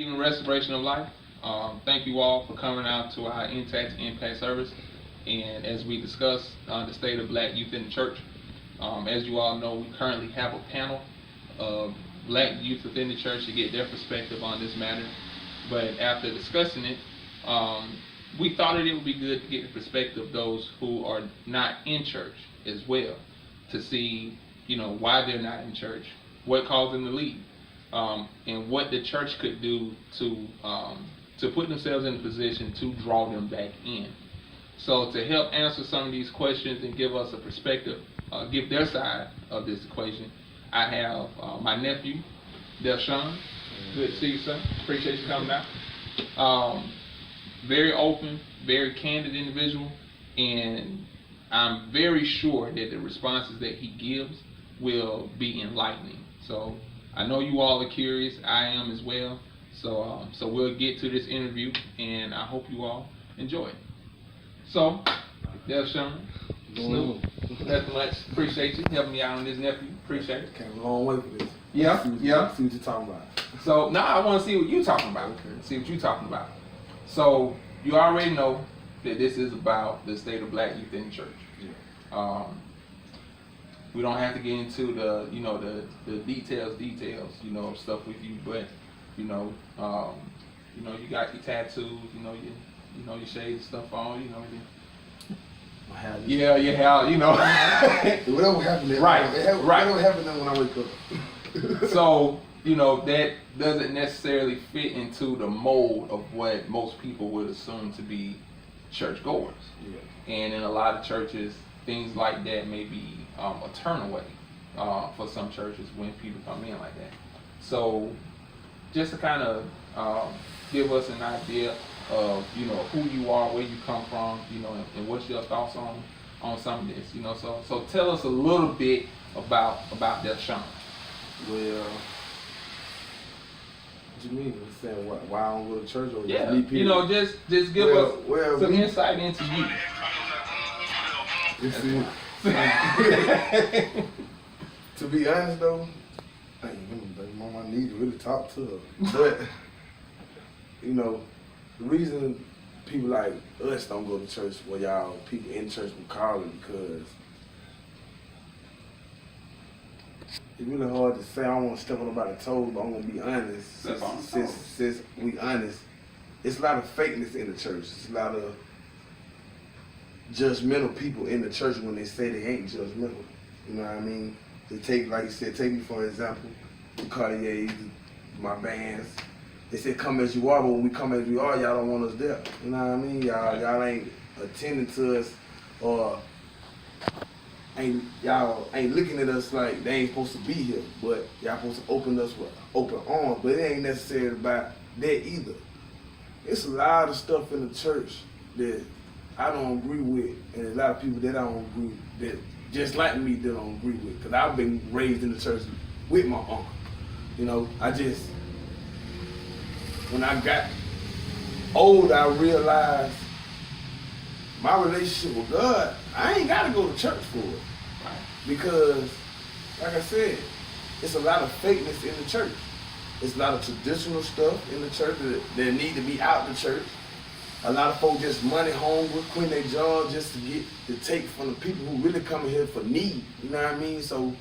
Even Restoration of Life. Thank you all for coming out to our Intact Impact service. And as we discuss the state of black youth in the church, as you all know, we currently have a panel of black youth within the church to get their perspective on this matter. But after discussing it, we thought that it would be good to get the perspective of those who are not in church as well, to see, why they're not in church, what caused them to leave, and what the church could do to put themselves in a position to draw them back in. So to help answer some of these questions and give us a perspective, give their side of this equation, I have my nephew, Deshaun. Good to see you, sir. Appreciate you coming out. Very open, very candid individual, and I'm very sure that the responses that he gives will be enlightening. So I know you all are curious. I am as well. So we'll get to this interview, and I hope you all enjoy it. So, Deshaun, Snoop, nothing much. Appreciate you helping me out on this, nephew. Appreciate it. Came a long way for this. Yeah, yeah. See what you're talking about. So now I want to see what you're talking about. Okay. See what you're talking about. So you already know that this is about the state of black youth in the church. Yeah. We don't have to get into the the details, of stuff with you, but you got your tattoos, your shades and stuff on, Yeah, your hair, Whatever happened there. Right, right. Whatever happened there when I wake up. So, that doesn't necessarily fit into the mold of what most people would assume to be churchgoers. Yeah. And in a lot of churches, things like that may be a turn away for some churches when people come in like that. So, just to kind of give us an idea of who you are, where you come from, and what's your thoughts on some of this, So tell us a little bit about Deshaun. Well, what you mean? You saying why I don't go to church or Yeah, meet people? just give us some insight into you. You see, to be honest though, I'm on my knees to really talk to her. But the reason people like us don't go to church, people in church will call it because it's really hard to say. I don't want to step on nobody's toes, but I'm gonna be honest. Since we honest, it's a lot of fakeness in the church. It's a lot of judgmental people in the church when they say they ain't judgmental. You know what I mean? They like you said, take me for example, the Cartiers, my bands. They said come as you are, but when we come as we are, y'all don't want us there. You know what I mean? Y'all ain't attending to us, or y'all ain't looking at us like they ain't supposed to be here. But y'all supposed to open us with open arms. But it ain't necessarily about that either. It's a lot of stuff in the church that I don't agree with, and a lot of people that I don't agree that just like me that I don't agree with. Because I've been raised in the church with my uncle. When I got old, I realized my relationship with God, I ain't got to go to church for it. Because, like I said, it's a lot of fakeness in the church. It's a lot of traditional stuff in the church that need to be out the church. A lot of folks just money hungry, quitting their job just to take from the people who really come here for need. You know what I mean? So,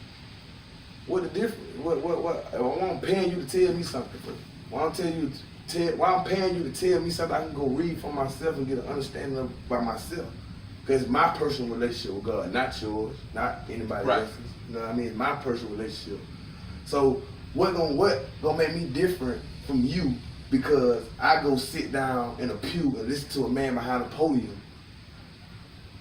what the difference? What? I'm paying you to tell me something. Why I'm paying you to tell me something I can go read for myself and get an understanding of by myself? Because it's my personal relationship with God, not yours, not anybody else's. You know what I mean? It's my personal relationship. So what gonna make me different from you because I go sit down in a pew and listen to a man behind a podium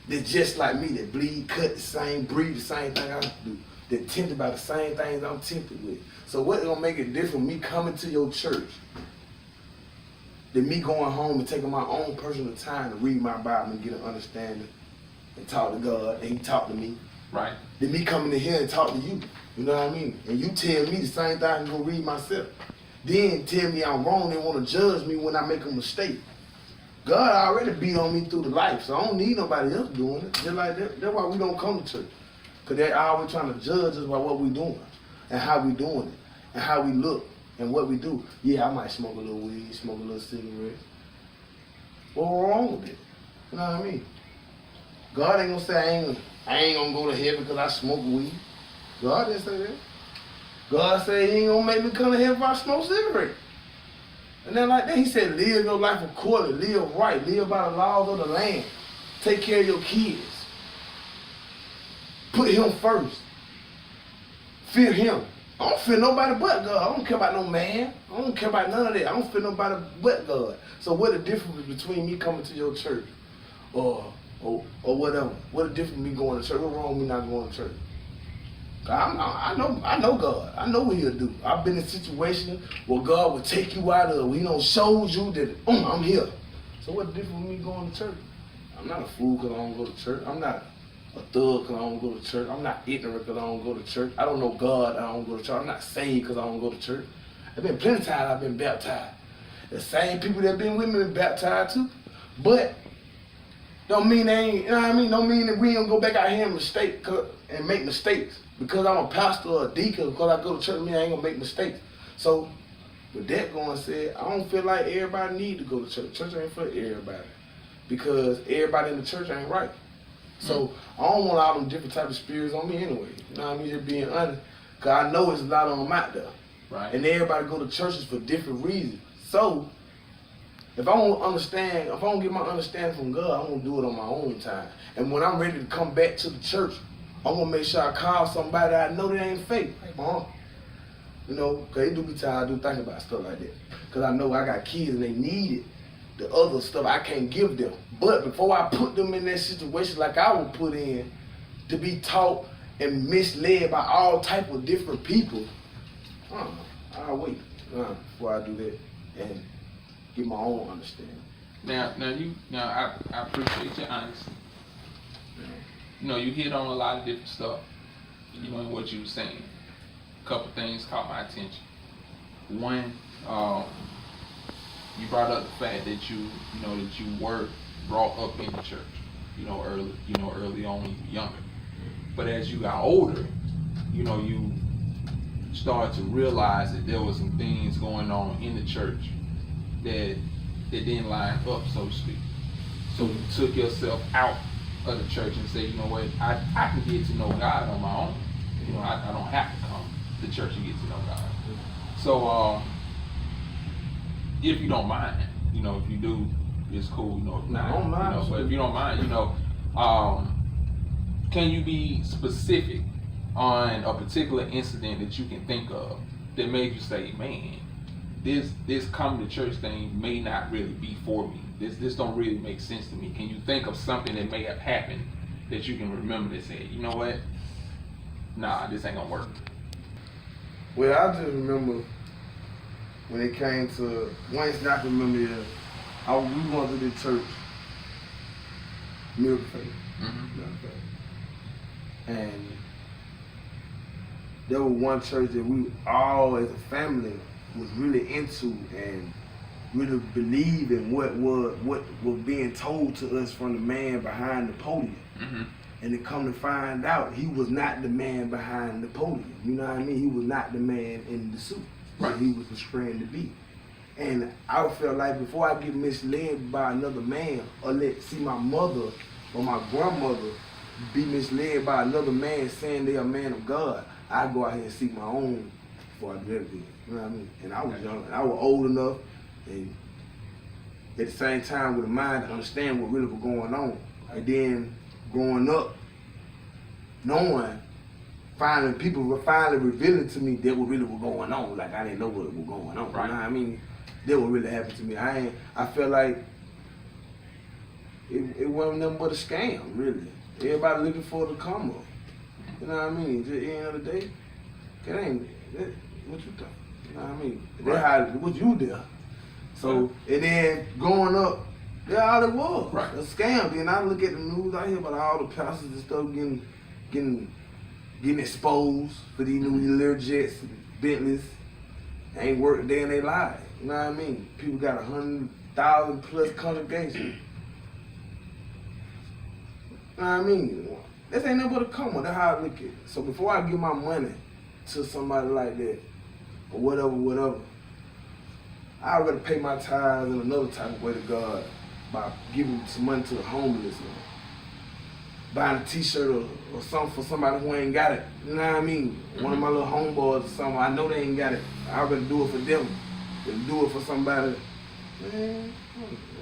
that's just like me, that bleed, cut the same, breathe the same thing I do, that tempted by the same things I'm tempted with. So what gonna make it different me coming to your church than me going home and taking my own personal time to read my Bible and get an understanding and talk to God and He talk to me? Right. Than me coming in here and talk to you. You know what I mean? And you tell me the same thing I can go read myself. Then tell me I'm wrong and want to judge me when I make a mistake. God already beat on me through the life, so I don't need nobody else doing it. Just like that. That's why we don't come to church. Because they're always trying to judge us by what we're doing and how we doing it and how we look And what we do, yeah, I might smoke a little weed, smoke a little cigarette. What's wrong with it? You know what I mean? God ain't gonna say I ain't gonna go to heaven because I smoke weed. God didn't say that. God said he ain't gonna make me come to heaven if I smoke cigarette. And then like that, he said, live your life accordingly, live right, live by the laws of the land. Take care of your kids. Put him first. Fear him. I don't fear nobody but God. I don't care about no man. I don't care about none of that. I don't fear nobody but God. So what the difference between me coming to your church or whatever? What the difference me going to church? What's wrong with me not going to church? I know God. I know what he'll do. I've been in situations where God will take you out of, he don't shows you that I'm here. So what the difference with me going to church? I'm not a fool because I don't go to church. I'm not a thug because I don't go to church. I'm not ignorant because I don't go to church. I don't know God, I don't go to church. I'm not saved because I don't go to church. I've been plenty of times I've been baptized. The same people that been with me been baptized too. But don't mean they ain't, you know what I mean? Don't mean that we don't go back out here and make mistakes. Because I'm a pastor or a deacon, because I go to church, I ain't gonna make mistakes. So with that going said, I don't feel like everybody need to go to church. Church ain't for everybody. Because everybody in the church ain't right. So I don't want all them different type of spirits on me anyway. You know what I mean? Just being honest. Because I know there's a lot of them out there. Right. And everybody go to churches for different reasons. So if I don't get my understanding from God, I'm gonna do it on my own time. And when I'm ready to come back to the church, I'm gonna make sure I call somebody that I know that ain't fake. Hey, Mom. You know, cause it do be times I do think about stuff like that. Cause I know I got kids and they need it. The other stuff I can't give them. But before I put them in that situation like I was put in, to be taught and misled by all type of different people, I'll wait before I do that and get my own understanding. Now I appreciate your honesty. You know, you hit on a lot of different stuff, you know, in what you were saying. A couple things caught my attention. One, you brought up the fact that you were brought up in the church, early on when you were younger. But as you got older, you started to realize that there was some things going on in the church that didn't line up, so to speak. So you took yourself out of the church and say, you know what, I can get to know God on my own. You know, I don't have to come to church to get to know God. So if you don't mind, if you do, it's cool. If not, I don't mind. But if you don't mind, can you be specific on a particular incident that you can think of that made you say, man, this coming to church thing may not really be for me. This don't really make sense to me. Can you think of something that may have happened that you can remember that said, you know what? Nah, this ain't gonna work. Well, I just remember when it came to, one is not to remember, we went to the church, Miracle Faith. And there was one church that we all as a family was really into and really believe in what was being told to us from the man behind the podium. Mm-hmm. And to come to find out, he was not the man behind the podium. You know what I mean? He was not the man in the suit that he was portraying to be. And I felt like before I get misled by another man or see my mother or my grandmother be misled by another man saying they're a man of God, I go out here and seek my own before I do everything. You know what I mean? And I was young, and I was old enough, and at the same time with a mind to understand what really was going on. And then growing up, knowing, people were finally revealing to me that what really was going on. Like I didn't know what was going on. Right. You know what I mean? That what really happened to me. I felt like it wasn't nothing but a scam, really. Everybody looking for the come up. You know what I mean? At the end of the day, what you think? You know what I mean? That's what you did. So, and then growing up, that's all it was. Right. A scam. Then I look at the news, I hear about all the pastors and stuff getting exposed for these new little jets and Bentleys. Ain't worked a day in their lives. You know what I mean? People got 100,000 plus congregations. You know what I mean? This ain't nothing but a come on. That's how I look at it. So before I give my money to somebody like that, or whatever, I'd rather pay my tithes in another type of way to God by giving some money to the homeless or buying a t-shirt or something for somebody who ain't got it. You know what I mean? One of my little homeboys or something, I know they ain't got it. I'd rather do it for them than do it for somebody. Man,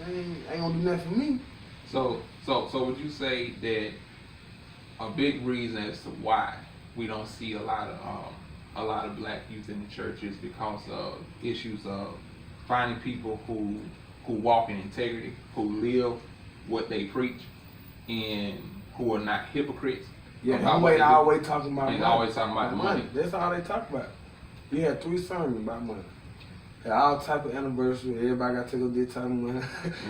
ain't gonna do nothing for me. So would you say that a big reason as to why we don't see a lot of black youth in the church is because of issues of finding people who walk in integrity, who live what they preach, and who are not hypocrites? Yeah, who ain't always talking about money. Ain't always talking about the money. That's all they talk about. We had 3 sermons about money. Had all type of anniversary. Everybody got to go this type of money.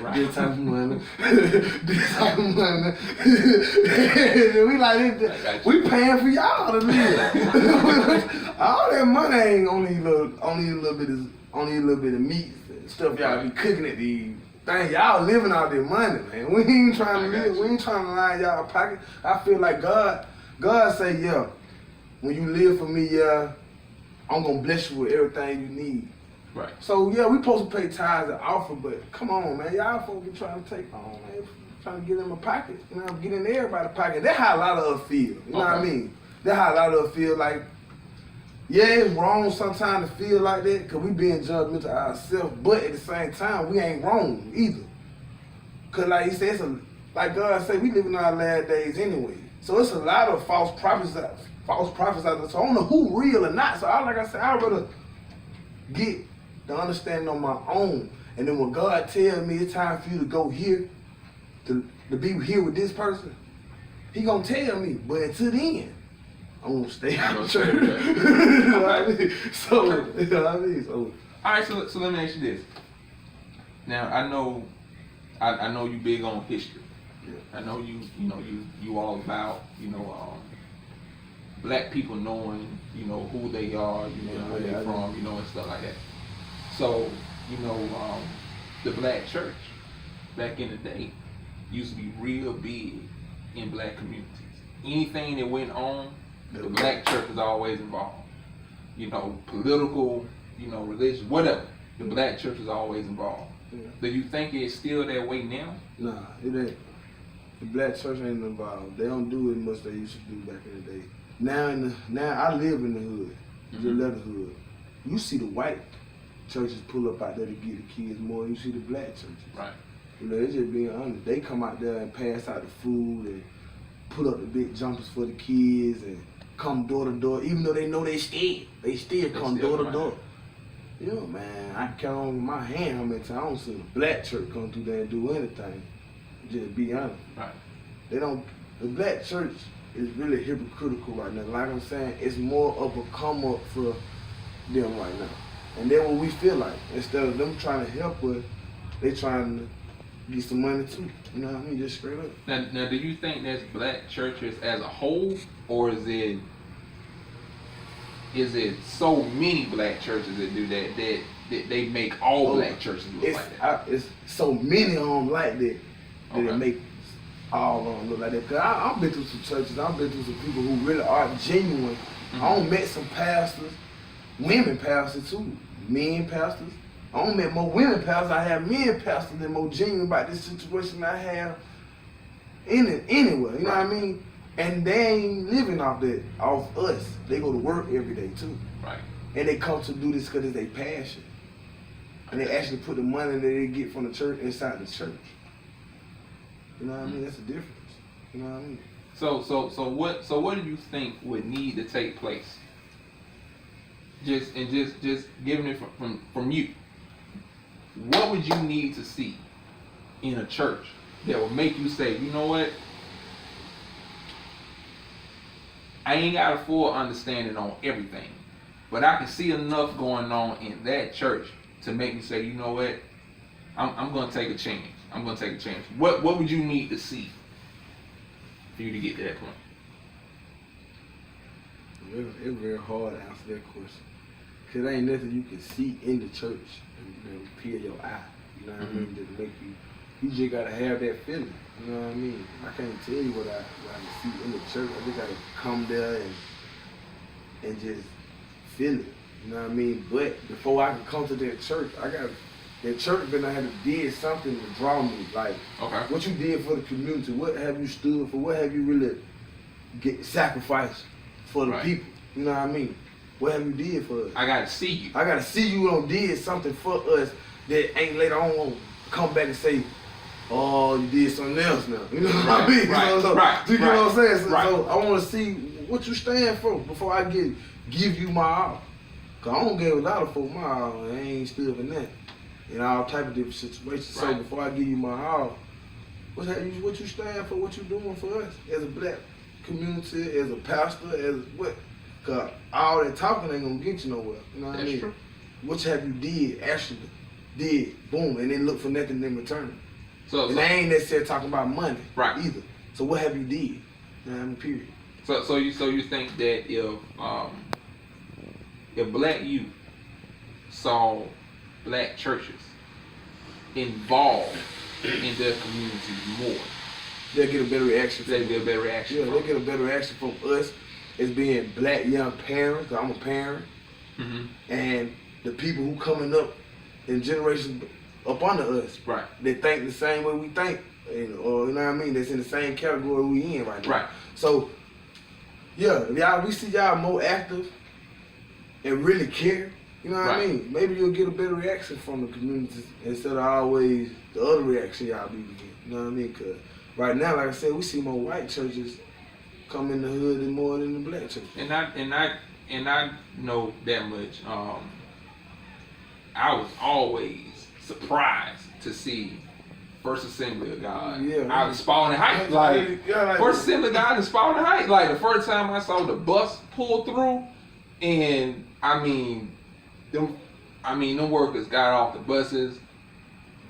Right. This type of money. This type of money. We like, we paying for y'all to live. All that money ain't only a little bit of meat and stuff y'all be cooking at these. Dang, y'all living out their money, man. We ain't trying to live. We ain't trying to line y'all pocket. I feel like God say, yeah, when you live for me, yeah, I'm gonna bless you with everything you need. Right. So yeah, we supposed to pay tithes and offer, but come on, man, y'all folks be trying to take on, man, trying to get in my pocket, you know, get in everybody's pocket. That's how a lot of us feel. You know what I mean? That's how a lot of us feel like. Yeah, it's wrong sometimes to feel like that because we being judgmental of ourselves, but at the same time, we ain't wrong either. Because like he said, like God said, we live in our last days anyway. So it's a lot of false prophets out there. So I don't know who real or not. So like I said, I'd rather get the understanding on my own. And then when God tells me it's time for you to go here, to be here with this person, he gonna tell me. But until then, I'm gonna stay out of church. You know what I mean? So, you know what I mean? So. All right, so let me ask you this. Now I know you big on history. Yeah. I know you all about black people knowing who they are, where they're from, and stuff like that. So the black church back in the day used to be real big in black communities. Anything that went on, the black church was always involved. Political, religious, whatever. The black church is always involved. Yeah. Do you think it's still that way now? Nah, it ain't. The black church ain't involved. They don't do as much they used to do back in the day. Now I live in the hood, the leather hood. You see the white churches pull up out there to get the kids more than you see the black churches. Right. It's just being honest. They come out there and pass out the food and put up the big jumpers for the kids and come door to door, even though they know they still come door to door. Man, I count on my hand how many times I don't see a black church come through there and do anything. Just be honest. Right. The black church is really hypocritical right now. Like I'm saying, it's more of a come up for them right now. And that's what we feel like. Instead of them trying to help us, they trying to get some money too. You know what I mean? Just straight up. Now, do you think that's black churches as a whole, or is it so many black churches that do that they make all black churches look like that? It's so many of them like that it make all of them look like that. Cause I've been through some churches. I've been through some people who really are genuine. I don't met some pastors, women pastors too, men pastors. I don't met more women pastors. I have men pastors that more genuine about this situation I have anywhere. You know what I mean? And they ain't living off us. They go to work every day too. Right. And they come to do this because it's their passion. And they actually put the money that they get from the church inside the church. You know what I mean? That's the difference. You know what I mean? So what do you think would need to take place? Just giving it from you. What would you need to see in a church that would make you say, you know what? I ain't got a full understanding on everything, but I can see enough going on in that church to make me say, you know what? I'm gonna take a chance. I'm gonna take a chance. What would you need to see for you to get to that point? It's very hard to answer that question. Cause there ain't nothing you can see in the church and peel your eye. You know what I mean? That make you just gotta have that feeling. You know what I mean? I can't tell you what I can see in the church. I just gotta come there and just feel it. You know what I mean? But before I could come to that church, that church been I had to did something to draw me. Like what you did for the community, what have you stood for, what have you really sacrificed for the people? You know what I mean? What have you did for us? I gotta see you. I gotta see you done did something for us that ain't later on gonna come back and say, oh, you did something else now. You know what I mean? Right. You know what I'm saying? So I wanna see what you stand for before I give you my all. Cause I don't give a lot of folk my all, and I ain't still in that. In all type of different situations. So before I give you my all, what you stand for, what you doing for us as a black community, as a pastor, as what? Cause all that talking ain't gonna get you nowhere. You know what I mean? True. What have you actually did, boom, and then look for nothing in return. And they ain't necessarily talking about money either. So what have you did? You know what I mean? Period. So you think that if black youth saw black churches involved in their communities more, they'll get a better reaction. Yeah, they'll get a better reaction from us as being black young parents, cause I'm a parent, and the people who coming up in generations up under us, they think the same way we think, or you know what I mean, that's in the same category we in right now. So, yeah, we see y'all more active and really care. You know what I mean? Maybe you'll get a better reaction from the community instead of always the other reaction y'all be getting. You know what I mean? Cause right now, like I said, we see more white churches come in the hood and more than the black churches. And I know that much. I was always surprised to see First Assembly of God out in Spalding Heights. First Assembly of God in Spalding Heights. Like the first time I saw the bus pull through, and them workers got off the buses.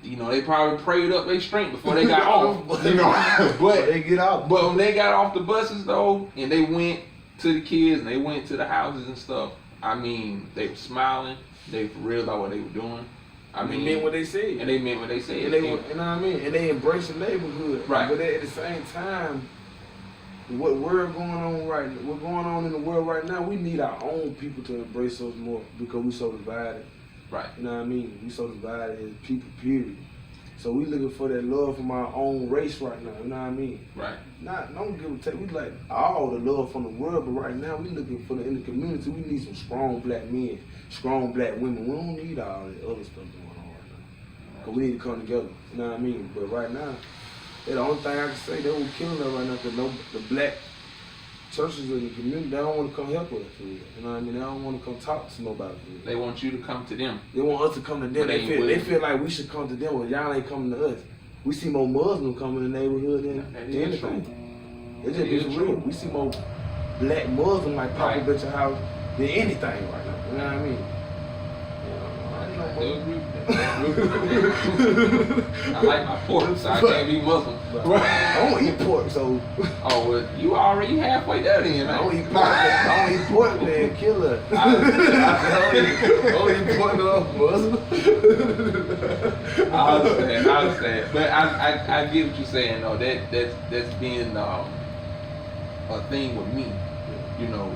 You know, they probably prayed up their strength before they got off. You know, but they get out. But when they got off the buses though, and they went to the kids and they went to the houses and stuff, they were smiling. They for real about what they were doing. They meant what they said. And they meant what they said. And they, you know what I mean? And they embrace the neighborhood. Right. But at the same time, what's going on in the world right now, we need our own people to embrace us more because we so divided. Right. You know what I mean? We so divided as people, period. So we looking for that love from our own race right now. You know what I mean? Right. Don't give a take. We like all the love from the world, but right now we looking for in the community. We need some strong black men, strong black women. We don't need all that other stuff going on right now. Cause we need to come together. You know what I mean? But right now, the only thing I can say, they were killing us right now because the black churches in the community, they don't want to come help us. You know what I mean? They don't want to come talk to nobody. They want you to come to them. They want us to come to them. They feel like we should come to them, but y'all ain't coming to us. We see more Muslims come in the neighborhood than anything. It's just real. We see more black Muslims like pop up at your house than anything right now. You know what I mean? I like my pork, so I can't be Muslim. I don't eat pork, so. Oh, well, you already halfway there then, man. I don't eat pork, man. Killer. I don't eat pork, no Muslim. I understand. But I get what you're saying, though. That's being a thing with me. You know,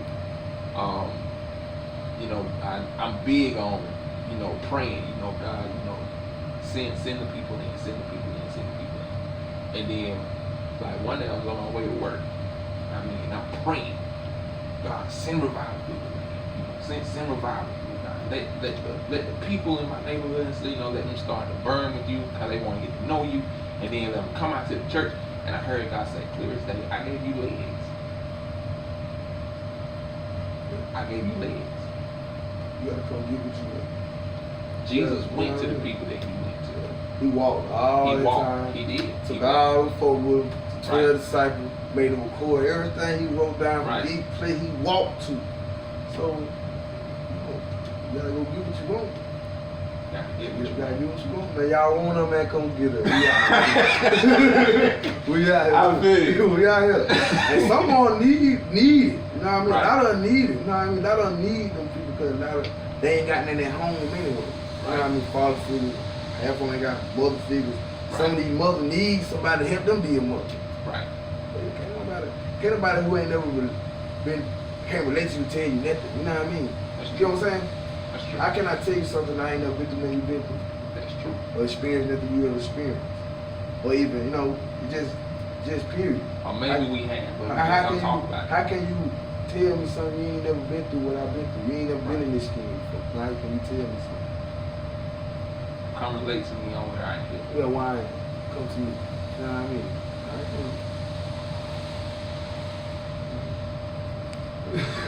I'm big on, praying, God, send the people in. And then, like, one day I was on my way to work. I'm praying, God, send revival people. Send revival people, God. Let the people in my neighborhood, let them start to burn with you because they want to get to know you. And then let them come out to the church. And I heard God say, clear as day, I gave you legs. I gave you legs. You gotta come get what you want. Jesus went to the people that he went to. He walked all the time. He did. Took all the folk with him, 12 disciples, made him record everything he wrote down from each place he walked to. So, you gotta go get what you want. You gotta get what you want. Man, y'all want them, man, come get it. We out here. I feel you. We out here. And some more need it. You know what I mean? A lot of them need it. You know what I mean? A lot of them need them people because they ain't got nothing at home anyway. You know what I mean? Father figures. Half of them ain't got mother figures. Some of these mothers need somebody to help them be a mother. Right. Can't nobody who ain't never can't relate to you tell you nothing. You know what I mean? You know what I'm saying? That's true. How can I tell you something I ain't never been through, you've been through? That's true. Or experienced nothing you ever experienced? Or even, you know, just period. Or maybe we have, but we How just don't talk about it. how can you tell me something you ain't never been through what I've been through? You ain't never been in this skin before. How can you tell me something? Come relate to me on where I am. Yeah, why come to me? You know what I mean?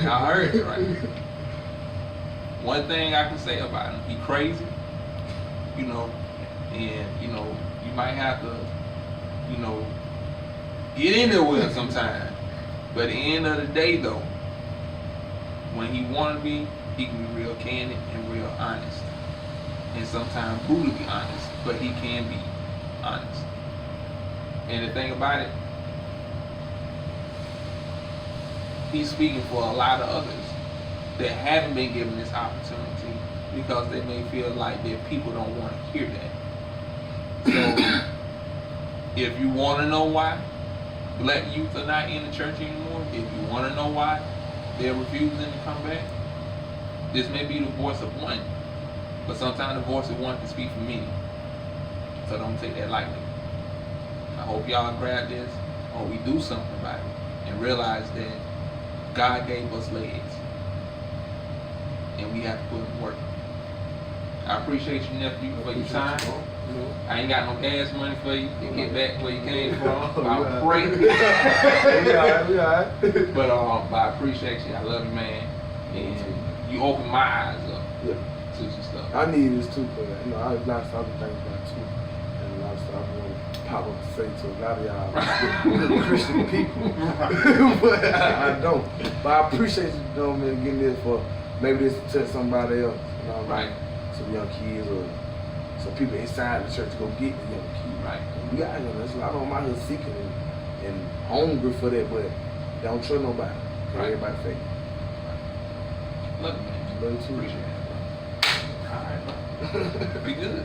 Y'all heard it, right? One thing I can say about him, he crazy, you know, and, you know, you might have to, you know, get in there with him sometime. But at the end of the day, though, when he want to be, he can be real candid and real honest. And sometimes brutally honest, but he can be honest. And the thing about it, he's speaking for a lot of others that haven't been given this opportunity because they may feel like that people don't want to hear that. So, if you want to know why black youth are not in the church anymore, if you want to know why they're refusing to come back, this may be the voice of one, but sometimes the voice of one can speak for many. So don't take that lightly. I hope y'all grab this, or we do something about it, and realize that God gave us legs, and we have to put them to work. I appreciate you, nephew, for your time. I ain't got no gas money for you to get back where you came from. But I pray. We all right. But I appreciate you. I love you, man. And you open my eyes up to some stuff. I need this too, but you know, I have a lot of stuff to think about too. And a lot of stuff I want to pop up and say to a lot of y'all Christian people. But I don't. But I appreciate you doing man, getting this for maybe this to touch somebody else. You know, Right. like some young kids or some people inside the church to go get the young kids. Right. We got, you know, there's a lot of them out here seeking and hungry for that, but they don't trust nobody. Right. Everybody fake. Love you, man. Love you too. Appreciate it, bro. All right, bro. Be good.